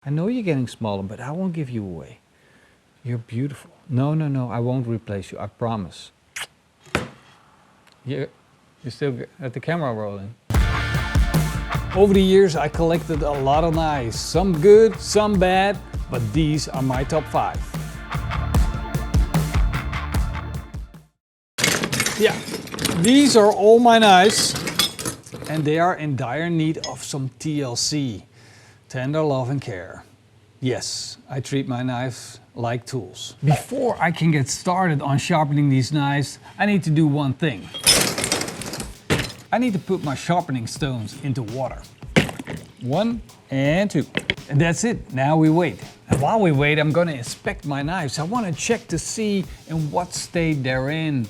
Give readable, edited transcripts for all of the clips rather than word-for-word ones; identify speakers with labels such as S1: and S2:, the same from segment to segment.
S1: I know you're getting smaller, but I won't give you away. You're beautiful. No, no, no, I won't replace you, I promise. You're still at the camera rolling. Over the years, I collected a lot of knives. Some good, some bad, but these are my top 5. Yeah, these are all my knives, and they are in dire need of some TLC, tender love and care. Yes, I treat my knives like tools. Before I can get started on sharpening these knives, I need to do one thing. I need to put my sharpening stones into water. 1 and 2. And that's it, now we wait. And while we wait, I'm gonna inspect my knives. I wanna check to see in what state they're in.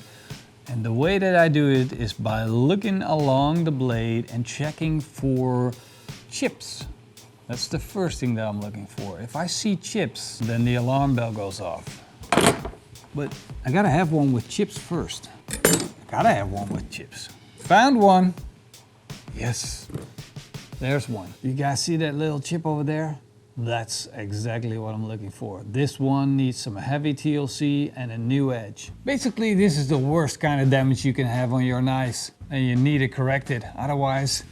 S1: And the way that I do it is by looking along the blade and checking for chips. That's the first thing that I'm looking for. If I see chips, then the alarm bell goes off. But I gotta have one with chips first. Gotta have one with chips. Found one. Yes, there's one. You guys see that little chip over there? That's exactly what I'm looking for. This one needs some heavy TLC and a new edge. Basically, this is the worst kind of damage you can have on your knives, and you need to correct it. Otherwise,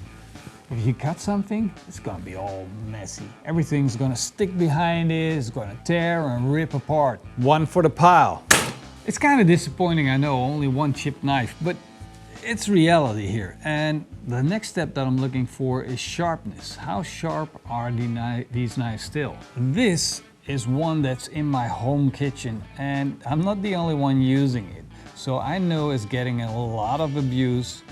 S1: if you cut something, it's gonna be all messy. Everything's gonna stick behind it, it's gonna tear and rip apart. One for the pile. It's kind of disappointing, I know, only one chipped knife, but it's reality here. And the next step that I'm looking for is sharpness. How sharp are these knives still? This is one that's in my home kitchen, and I'm not the only one using it. So I know it's getting a lot of abuse,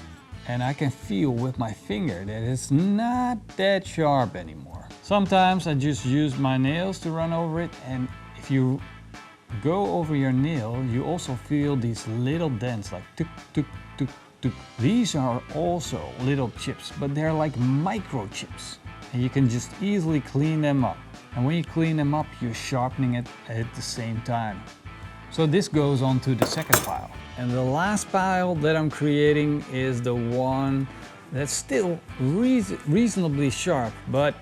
S1: and I can feel with my finger that it's not that sharp anymore. Sometimes I just use my nails to run over it, and if you go over your nail, you also feel these little dents, like tuk, tuk, tuk, tuk. These are also little chips, but they're like microchips, and you can just easily clean them up. And when you clean them up, you're sharpening it at the same time. So this goes on to the second pile. And the last pile that I'm creating is the one that's still reasonably sharp, but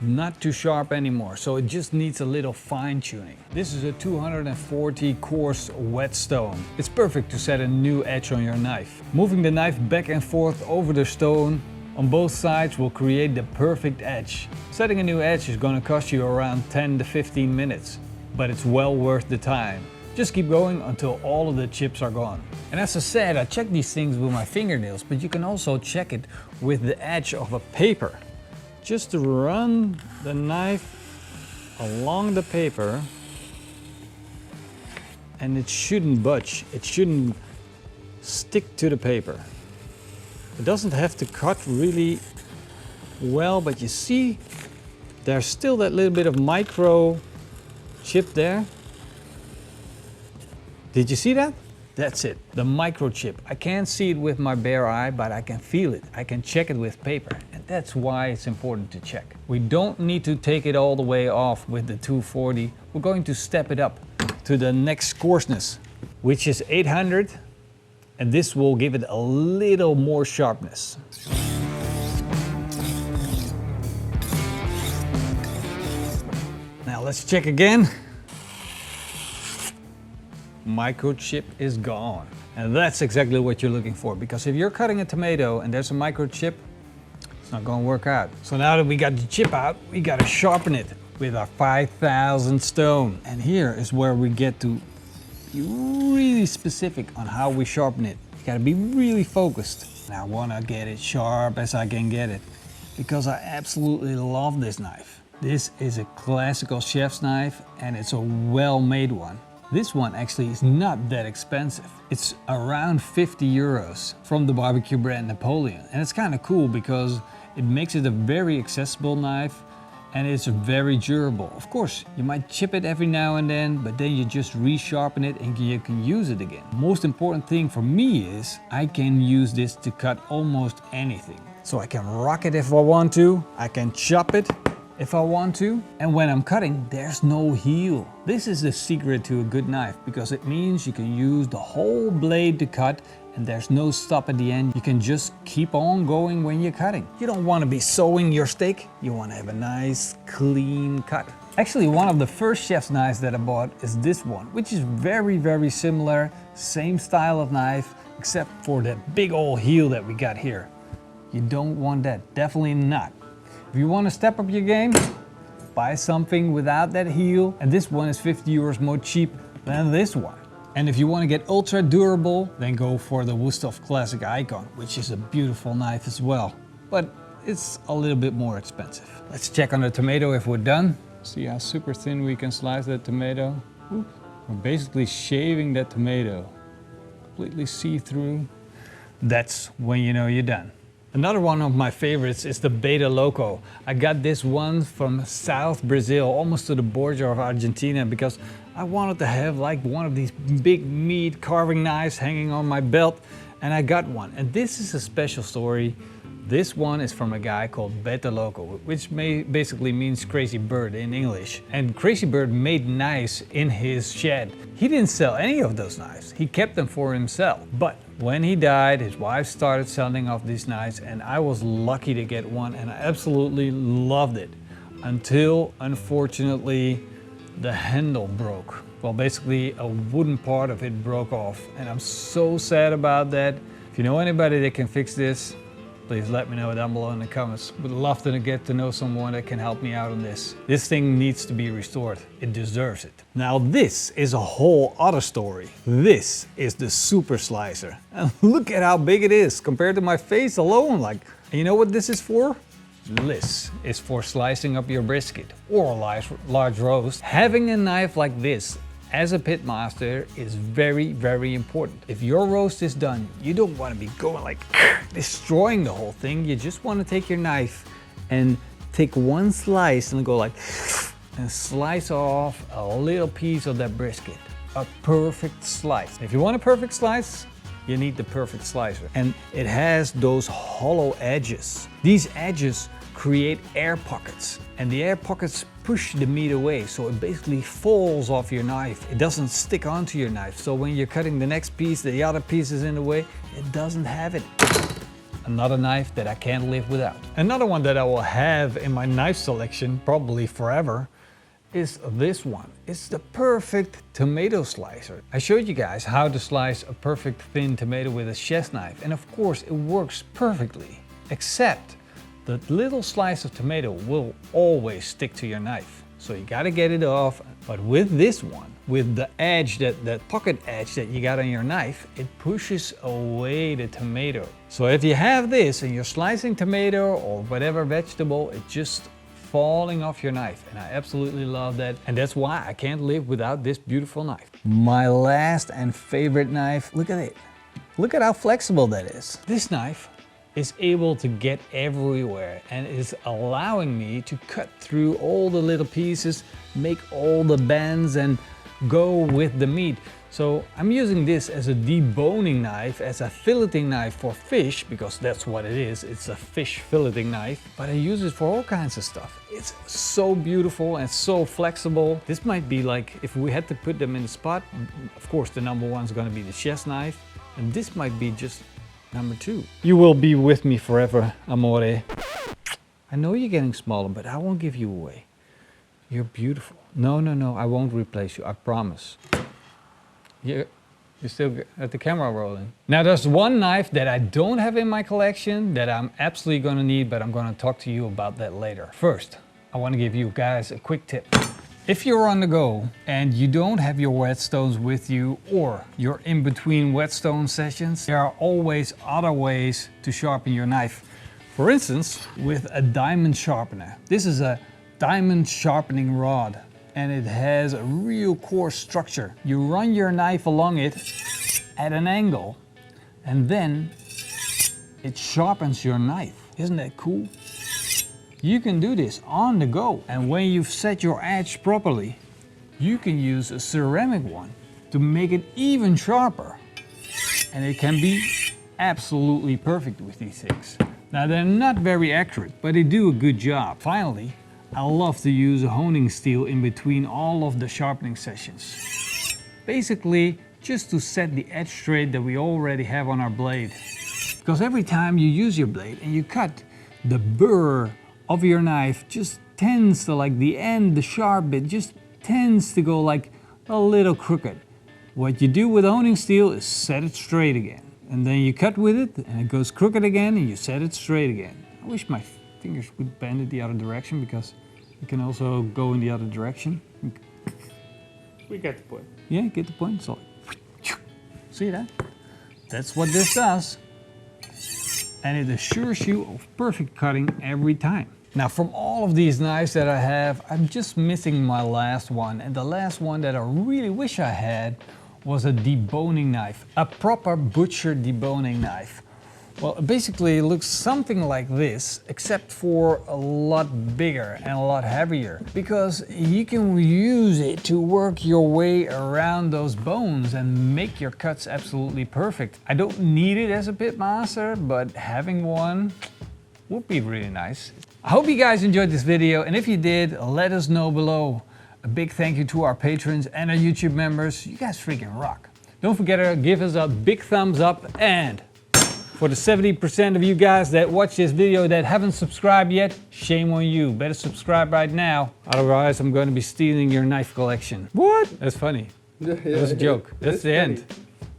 S1: not too sharp anymore. So it just needs a little fine tuning. This is a 240 coarse whetstone. It's perfect to set a new edge on your knife. Moving the knife back and forth over the stone on both sides will create the perfect edge. Setting a new edge is going to cost you around 10 to 15 minutes, but it's well worth the time. Just keep going until all of the chips are gone. And as I said, I check these things with my fingernails, but you can also check it with the edge of a paper. Just to run the knife along the paper, and it shouldn't budge. It shouldn't stick to the paper. It doesn't have to cut really well, but you see there's still that little bit of micro chip there. Did you see that? That's it, the microchip. I can't see it with my bare eye, but I can feel it. I can check it with paper, and that's why it's important to check. We don't need to take it all the way off with the 240. We're going to step it up to the next coarseness, which is 800, and this will give it a little more sharpness. Now let's check again. Microchip is gone. And that's exactly what you're looking for, because if you're cutting a tomato and there's a microchip, it's not going to work out. So now that we got the chip out, we got to sharpen it with our 5000 stone. And here is where we get to be really specific on how we sharpen it. You got to be really focused. And I want to get it sharp as I can get it, because I absolutely love this knife. This is a classical chef's knife, and it's a well-made one. This one actually is not that expensive. It's around 50 euros from the barbecue brand Napoleon. And it's kind of cool because it makes it a very accessible knife, and it's very durable. Of course, you might chip it every now and then, but then you just resharpen it and you can use it again. Most important thing for me is I can use this to cut almost anything. So I can rock it if I want to, I can chop it if I want to, and when I'm cutting, there's no heel. This is the secret to a good knife, because it means you can use the whole blade to cut and there's no stop at the end. You can just keep on going when you're cutting. You don't want to be sewing your steak. You want to have a nice, clean cut. Actually, one of the first chef's knives that I bought is this one, which is very, very similar. Same style of knife, except for that big old heel that we got here. You don't want that, definitely not. If you want to step up your game, buy something without that heel, and this one is 50 euros more cheap than this one. And if you want to get ultra durable, then go for the Wusthof Classic Icon, which is a beautiful knife as well, but it's a little bit more expensive. Let's check on the tomato if we're done. See how super thin we can slice that tomato? Oops. We're basically shaving that tomato, completely see-through. That's when you know you're done. Another one of my favorites is the Beta Loco. I got this one from South Brazil, almost to the border of Argentina, because I wanted to have like one of these big meat carving knives hanging on my belt, and I got one. And this is a special story. This one is from a guy called Beta Loco, which basically means crazy bird in English. And Crazy Bird made knives in his shed. He didn't sell any of those knives. He kept them for himself. But when he died, his wife started selling off these knives, and I was lucky to get one, and I absolutely loved it. Until, unfortunately, the handle broke. Well, basically a wooden part of it broke off, and I'm so sad about that. If you know anybody that can fix this, please let me know down below in the comments. Would love to get to know someone that can help me out on this. This thing needs to be restored. It deserves it. Now this is a whole other story. This is the super slicer. And look at how big it is compared to my face alone. Like, and you know what this is for? This is for slicing up your brisket or a large roast. Having a knife like this as a pitmaster is very, very important. If your roast is done, you don't want to be going like destroying the whole thing. You just want to take your knife and take one slice and go like and slice off a little piece of that brisket. A perfect slice. If you want a perfect slice, you need the perfect slicer. And it has those hollow edges. These edges create air pockets, and the air pockets push the meat away, so it basically falls off your knife. It doesn't stick onto your knife, so when you're cutting the next piece, the other piece is in the way, it doesn't have it. Another knife that I can't live without. Another one that I will have in my knife selection, probably forever, is this one. It's the perfect tomato slicer. I showed you guys how to slice a perfect thin tomato with a chef's knife, and of course it works perfectly, except the little slice of tomato will always stick to your knife. So you gotta get it off. But with this one, with the edge, that pocket edge that you got on your knife, it pushes away the tomato. So if you have this and you're slicing tomato or whatever vegetable, it's just falling off your knife. And I absolutely love that. And that's why I can't live without this beautiful knife. My last and favorite knife, look at it. Look at how flexible that is. This knife is able to get everywhere and is allowing me to cut through all the little pieces, make all the bends and go with the meat. So I'm using this as a deboning knife, as a filleting knife for fish, because that's what it is. It's a fish filleting knife, but I use it for all kinds of stuff. It's so beautiful and so flexible. This might be like, if we had to put them in the spot, of course the number one is gonna be the chef's knife, and this might be just number two. You will be with me forever, amore. I know you're getting smaller, but I won't give you away. You're beautiful. No, I won't replace you, I promise. You're still at the camera rolling. Now there's one knife that I don't have in my collection that I'm absolutely gonna need, but I'm gonna talk to you about that later. First, I wanna give you guys a quick tip. If you're on the go and you don't have your whetstones with you, or you're in between whetstone sessions, there are always other ways to sharpen your knife. For instance, with a diamond sharpener. This is a diamond sharpening rod, and it has a real coarse structure. You run your knife along it at an angle, and then it sharpens your knife. Isn't that cool? You can do this on the go, and when you've set your edge properly, you can use a ceramic one to make it even sharper. And it can be absolutely perfect with these things. Now they're not very accurate, but they do a good job. Finally, I love to use a honing steel in between all of the sharpening sessions. Basically, just to set the edge straight that we already have on our blade. Because every time you use your blade and you cut, the burr of your knife just tends to, like the end, the sharp bit just tends to go like a little crooked. What you do with honing steel is set it straight again. And then you cut with it and it goes crooked again and you set it straight again. I wish my fingers would bend it the other direction because it can also go in the other direction.
S2: We get the point.
S1: Yeah, get the point. So, see that? That's what this does. And it assures you of perfect cutting every time. Now from all of these knives that I have, I'm just missing my last one. And the last one that I really wish I had was a deboning knife, a proper butcher deboning knife. Well, basically it looks something like this, except for a lot bigger and a lot heavier, because you can use it to work your way around those bones and make your cuts absolutely perfect. I don't need it as a Pitmaster, but having one would be really nice. I hope you guys enjoyed this video, and if you did, let us know below. A big thank you to our patrons and our YouTube members. You guys freaking rock. Don't forget to give us a big thumbs up, and for the 70% of you guys that watch this video that haven't subscribed yet, shame on you. Better subscribe right now. Otherwise, I'm going to be stealing your knife collection. What? That's funny. That was a joke. That's the end.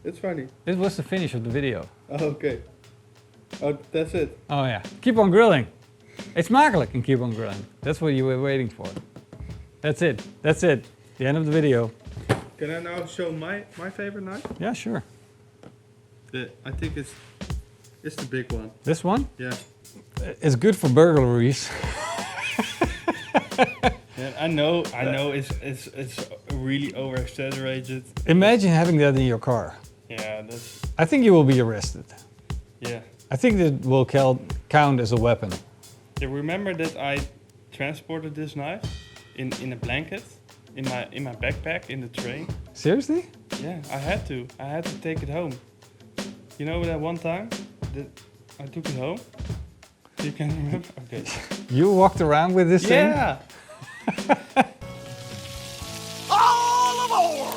S2: It's funny.
S1: This was the finish of the video.
S2: Oh, okay. Oh, that's it.
S1: Oh yeah. Keep on grilling. It's smakelijk and keep on grilling. That's what you were waiting for. That's it. That's it. The end of the video.
S2: Can I now show my favorite knife?
S1: Yeah, sure.
S2: I think it's the big one.
S1: This one?
S2: Yeah.
S1: It's good for burglaries.
S2: Yeah, I know. It's really over exaggerated.
S1: Imagine having that in your car.
S2: Yeah, that's.
S1: I think you will be arrested.
S2: Yeah.
S1: I think that will count as a weapon.
S2: Yeah, remember that I transported this knife in a blanket in my backpack in the train?
S1: Seriously?
S2: Yeah, I had to. I had to take it home. You know that one time that I took it home? You can remember? Okay.
S1: You walked around with this thing?
S2: Yeah.
S3: All aboard!